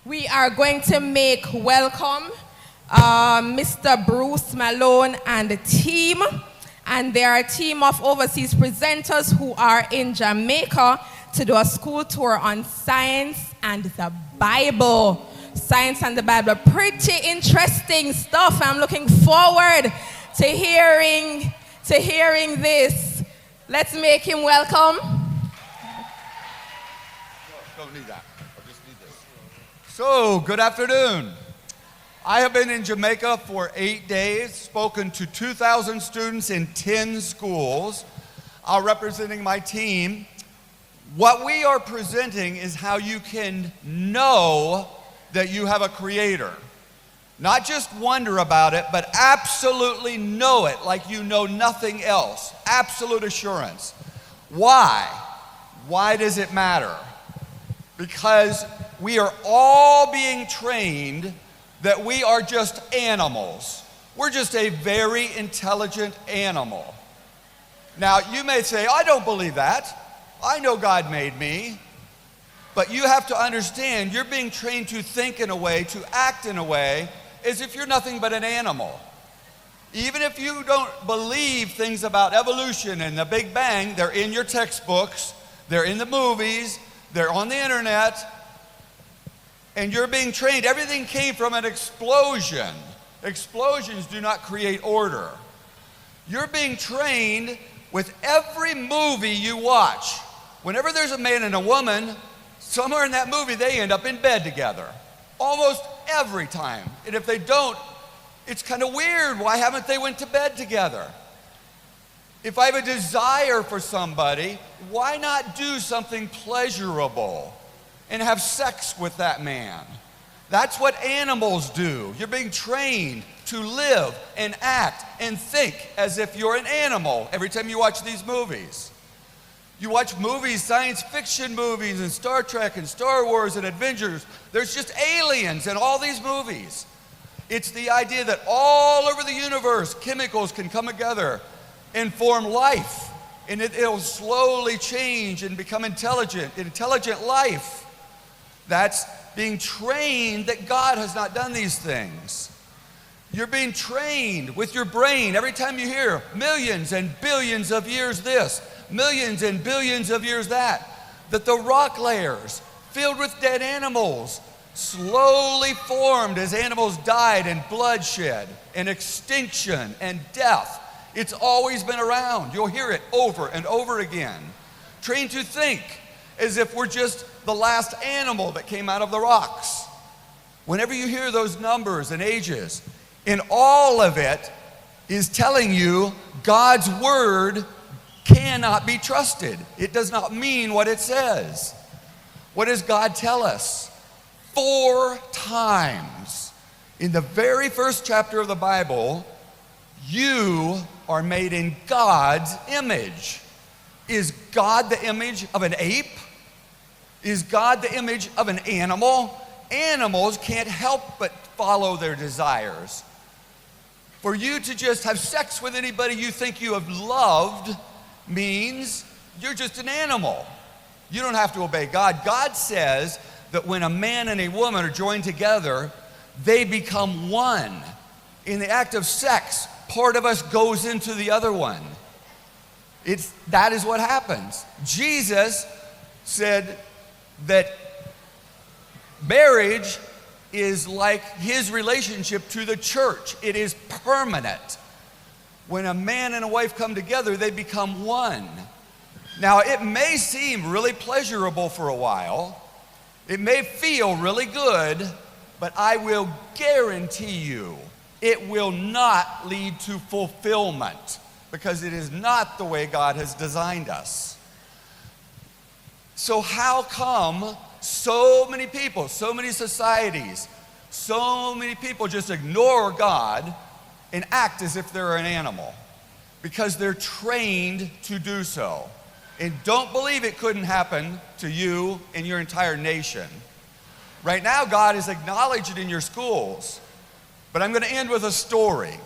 We are going to make welcome Mr. Bruce Malone and the team. And they are a team of overseas presenters who are in Jamaica to do a school tour on science and the Bible. Science and the Bible. Pretty interesting stuff. I'm looking forward to hearing this. Let's make him welcome. Don't need that. I'll just need this. So, good afternoon. I have been in Jamaica for 8 days, spoken to 2,000 students in 10 schools, representing my team. What we are presenting is how you can know that you have a creator. Not just wonder about it, but absolutely know it like you know nothing else. Absolute assurance. Why? Why does it matter? Because we are all being trained that we are just animals. We're just a very intelligent animal. Now, you may say, I don't believe that. I know God made me. But you have to understand, you're being trained to think in a way, to act in a way, as if you're nothing but an animal. Even if you don't believe things about evolution and the Big Bang, they're in your textbooks, they're in the movies, they're on the internet, and you're being trained. Everything came from an explosion. Explosions do not create order. You're being trained with every movie you watch. Whenever there's a man and a woman, somewhere in that movie they end up in bed together. Almost every time. And if they don't, it's kind of weird. Why haven't they went to bed together? If I have a desire for somebody, why not do something pleasurable and have sex with that man? That's what animals do. You're being trained to live and act and think as if you're an animal every time you watch these movies. You watch movies, science fiction movies, and Star Trek and Star Wars and Avengers. There's just aliens in all these movies. It's the idea that all over the universe, chemicals can come together and form life. And it'll slowly change and become intelligent life. That's being trained that God has not done these things. You're being trained with your brain. Every time you hear millions and billions of years this, millions and billions of years that the rock layers filled with dead animals slowly formed as animals died in bloodshed and extinction and death. It's always been around. You'll hear it over and over again. Trained to think as if we're just the last animal that came out of the rocks. Whenever you hear those numbers and ages, and all of it is telling you God's word cannot be trusted. It does not mean what it says. What does God tell us? 4 times in the very first chapter of the Bible, you are made in God's image. Is God the image of an ape? Is God the image of an animal? Animals can't help but follow their desires. For you to just have sex with anybody you think you have loved means you're just an animal. You don't have to obey God. God says that when a man and a woman are joined together, they become one. In the act of sex, part of us goes into the other one. That is what happens. Jesus said that marriage is like his relationship to the church. It is permanent. When a man and a wife come together, they become one. Now, it may seem really pleasurable for a while. It may feel really good, but I will guarantee you it will not lead to fulfillment because it is not the way God has designed us. So how come so many people, so many societies, so many people just ignore God and act as if they're an animal? Because they're trained to do so. And don't believe it couldn't happen to you and your entire nation. Right now, God is acknowledged in your schools. But I'm going to end with a story.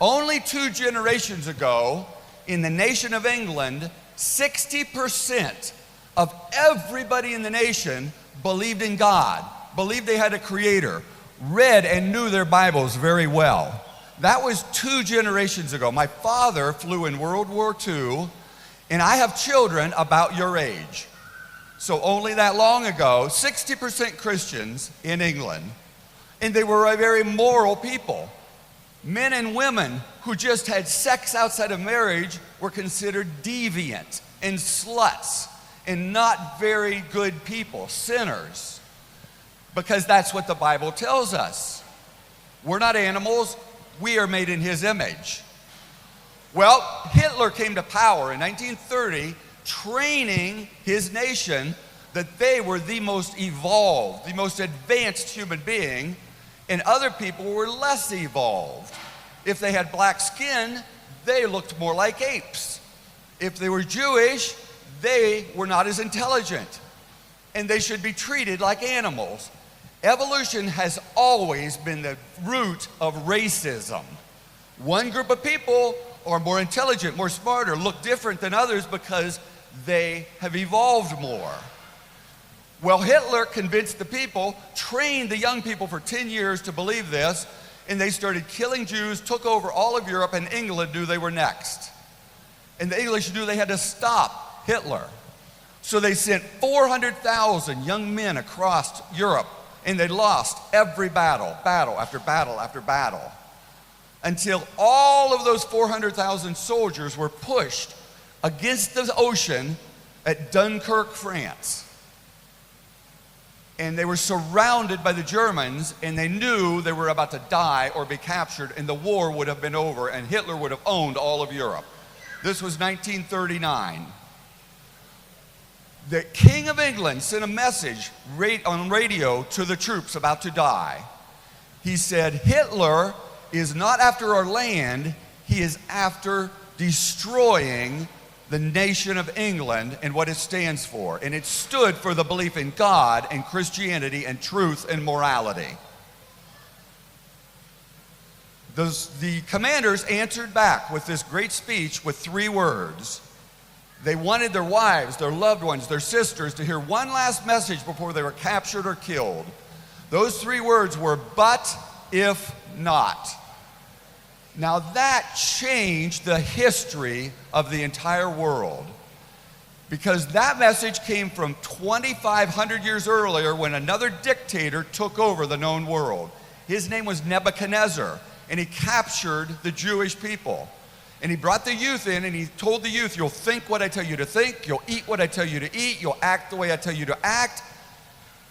Only 2 generations ago, in the nation of England, 60% of everybody in the nation believed in God, believed they had a creator, read and knew their Bibles very well. That was 2 generations ago. My father flew in World War II, and I have children about your age. So only that long ago, 60% Christians in England, and they were a very moral people. Men and women who just had sex outside of marriage were considered deviant and sluts and not very good people, sinners, because that's what the Bible tells us. We're not animals, we are made in his image. Well, Hitler came to power in 1930, training his nation that they were the most evolved, the most advanced human being, and other people were less evolved. If they had black skin, they looked more like apes. If they were Jewish, they were not as intelligent, and they should be treated like animals. Evolution has always been the root of racism. One group of people are more intelligent, more smarter, look different than others because they have evolved more. Well, Hitler convinced the people, trained the young people for 10 years to believe this, and they started killing Jews, took over all of Europe, and England knew they were next. And the English knew they had to stop Hitler. So they sent 400,000 young men across Europe, and they lost every battle, battle after battle after battle, until all of those 400,000 soldiers were pushed against the ocean at Dunkirk, France. And they were surrounded by the Germans, and they knew they were about to die or be captured, and the war would have been over, and Hitler would have owned all of Europe. This was 1939. The King of England sent a message on radio to the troops about to die. He said, Hitler is not after our land, he is after destroying the nation of England and what it stands for. And it stood for the belief in God and Christianity and truth and morality. The commanders answered back with this great speech with 3 words. They wanted their wives, their loved ones, their sisters to hear one last message before they were captured or killed. Those 3 words were, but if not. Now that changed the history of the entire world, because that message came from 2,500 years earlier when another dictator took over the known world. His name was Nebuchadnezzar, and he captured the Jewish people. And he brought the youth in, and he told the youth, you'll think what I tell you to think, you'll eat what I tell you to eat, you'll act the way I tell you to act,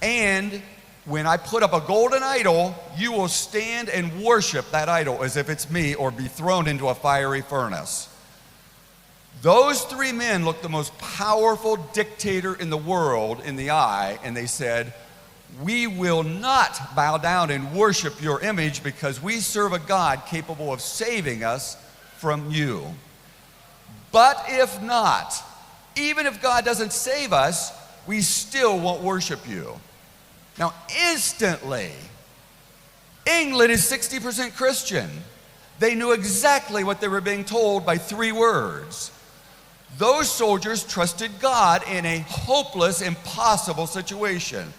and when I put up a golden idol, you will stand and worship that idol as if it's me, or be thrown into a fiery furnace. Those 3 men looked the most powerful dictator in the world in the eye, and they said, we will not bow down and worship your image because we serve a God capable of saving us from you. But if not, even if God doesn't save us, we still won't worship you. Now, instantly, England is 60% Christian. They knew exactly what they were being told by 3 words. Those soldiers trusted God in a hopeless, impossible situation.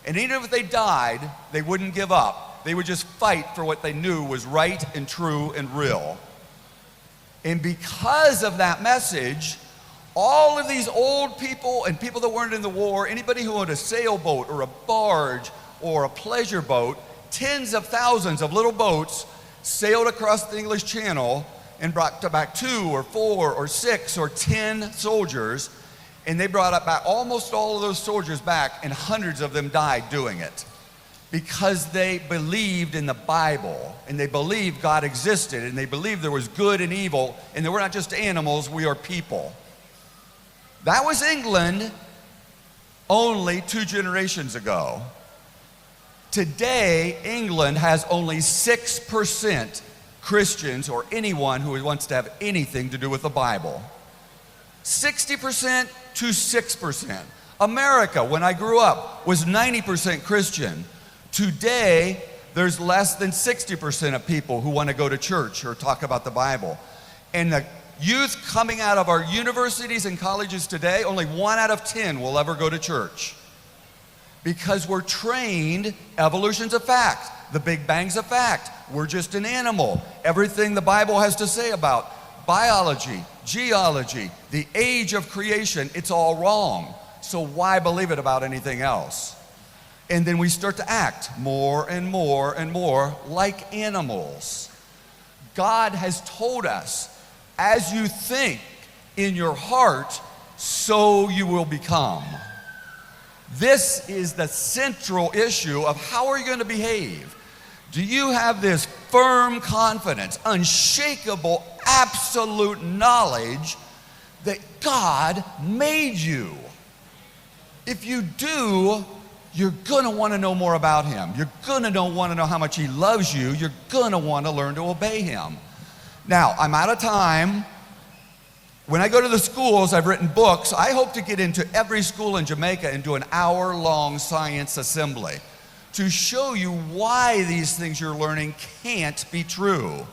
And even if they died, they wouldn't give up. They would just fight for what they knew was right and true and real. And because of that message, all of these old people and people that weren't in the war, anybody who owned a sailboat or a barge or a pleasure boat, tens of thousands of little boats sailed across the English Channel and brought back 2 or 4 or 6 or 10 soldiers, and they brought back almost all of those soldiers back, and hundreds of them died doing it because they believed in the Bible, and they believed God existed, and they believed there was good and evil, and that we're not just animals, we are people. That was England only 2 generations ago. Today, England has only 6% Christians or anyone who wants to have anything to do with the Bible. 60% to 6%. America, when I grew up, was 90% Christian. Today, there's less than 60% of people who want to go to church or talk about the Bible. And the youth coming out of our universities and colleges today, only 1 out of 10 will ever go to church. because we're trained evolution's a fact. The Big Bang's a fact. We're just an animal. Everything the Bible has to say about biology, geology, the age of creation, it's all wrong. So why believe it about anything else? And then we start to act more and more and more like animals. God has told us, as you think in your heart, so you will become. This is the central issue of how are you going to behave? Do you have this firm confidence, unshakable, absolute knowledge that God made you? If you do, you're going to want to know more about him. You're going to want to know how much he loves you. You're going to want to learn to obey him. Now, I'm out of time. When I go to the schools, I've written books. I hope to get into every school in Jamaica and do an hour-long science assembly to show you why these things you're learning can't be true.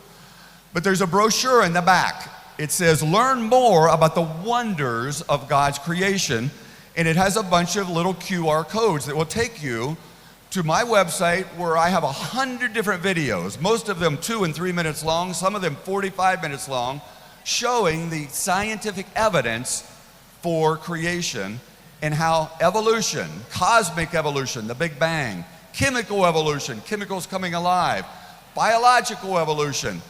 But there's a brochure in the back. It says, learn more about the wonders of God's creation. And it has a bunch of little QR codes that will take you to my website where I have 100 different videos, most of them 2 and 3 minutes long, some of them 45 minutes long, showing the scientific evidence for creation and how evolution, cosmic evolution, the Big Bang, chemical evolution, chemicals coming alive, biological evolution,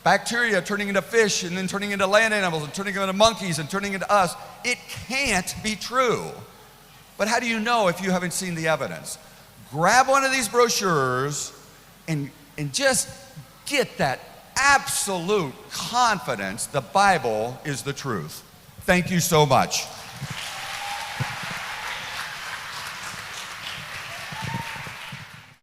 bacteria turning into fish and then turning into land animals and turning into monkeys and turning into us. It can't be true. But how do you know if you haven't seen the evidence? Grab one of these brochures and just get that absolute confidence the Bible is the truth. Thank you so much.